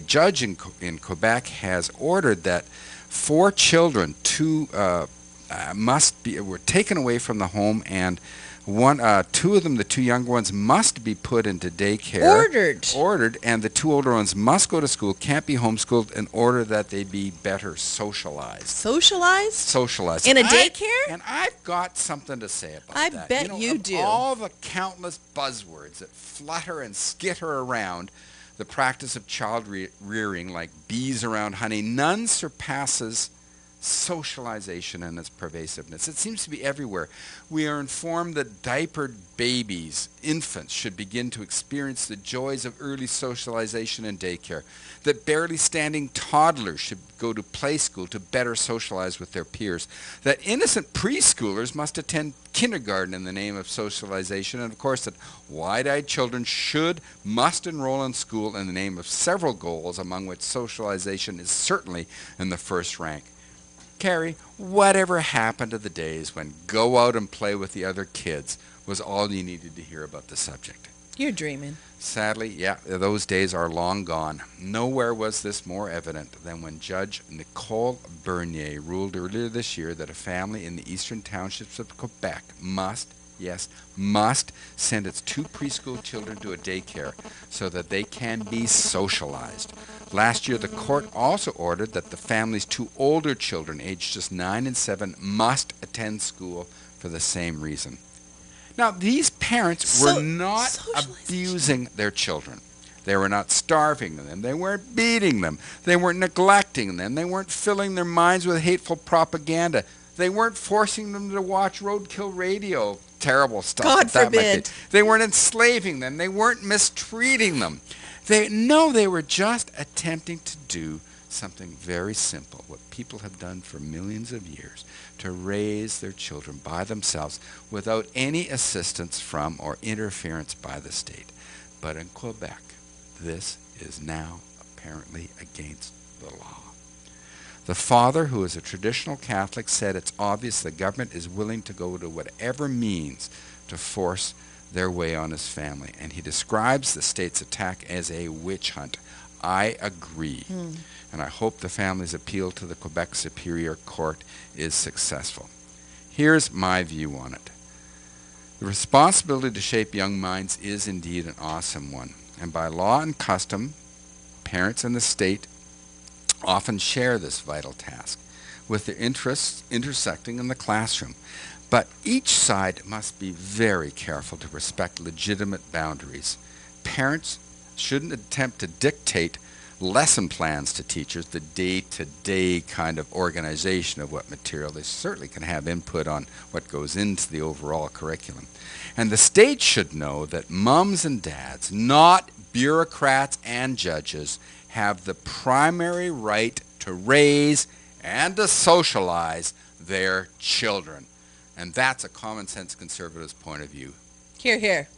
judge in Quebec has ordered that 4 children, 2 were taken away from the home, and 2 of them, the 2 younger ones, must be put into daycare. Ordered, and the 2 older ones must go to school, can't be homeschooled, in order that they be better socialized. Socialized. In a daycare? And I've got something to say about I that. bet you do. All the countless buzzwords that flutter and skitter around the practice of child rearing like bees around honey, none surpasses socialization and its pervasiveness. It seems to be everywhere. We are informed that diapered babies, infants, should begin to experience the joys of early socialization in daycare, that barely standing toddlers should go to play school to better socialize with their peers, that innocent preschoolers must attend kindergarten in the name of socialization, and of course that wide-eyed children must enroll in school in the name of several goals, among which socialization is certainly in the first rank. Carrie, whatever happened to the days when go out and play with the other kids was all you needed to hear about the subject? You're dreaming. Sadly, yeah, those days are long gone. Nowhere was this more evident than when Judge Nicole Bernier ruled earlier this year that a family in the eastern townships of Quebec must send its 2 preschool children to a daycare so that they can be socialized. Last year, the court also ordered that the family's 2 older children, aged just 9 and 7, must attend school for the same reason. Now, these parents were not abusing their children. They were not starving them. They weren't beating them. They weren't neglecting them. They weren't filling their minds with hateful propaganda. They weren't forcing them to watch Roadkill Radio. Terrible stuff. God forbid. They weren't enslaving them. They weren't mistreating them. They were just attempting to do something very simple, what people have done for millions of years, to raise their children by themselves without any assistance from or interference by the state. But in Quebec, this is now apparently against the law. The father, who is a traditional Catholic, said it's obvious the government is willing to go to whatever means to force their way on his family, and he describes the state's attack as a witch hunt. I agree, and I hope the family's appeal to the Quebec Superior Court is successful. Here's my view on it. The responsibility to shape young minds is indeed an awesome one, and by law and custom, parents and the state often share this vital task, with their interests intersecting in the classroom. But each side must be very careful to respect legitimate boundaries. Parents shouldn't attempt to dictate lesson plans to teachers, the day-to-day kind of organization of what material. They certainly can have input on what goes into the overall curriculum. And the state should know that mums and dads, not bureaucrats and judges, have the primary right to raise and to socialize their children. And that's a common sense conservative's point of view. Hear, hear.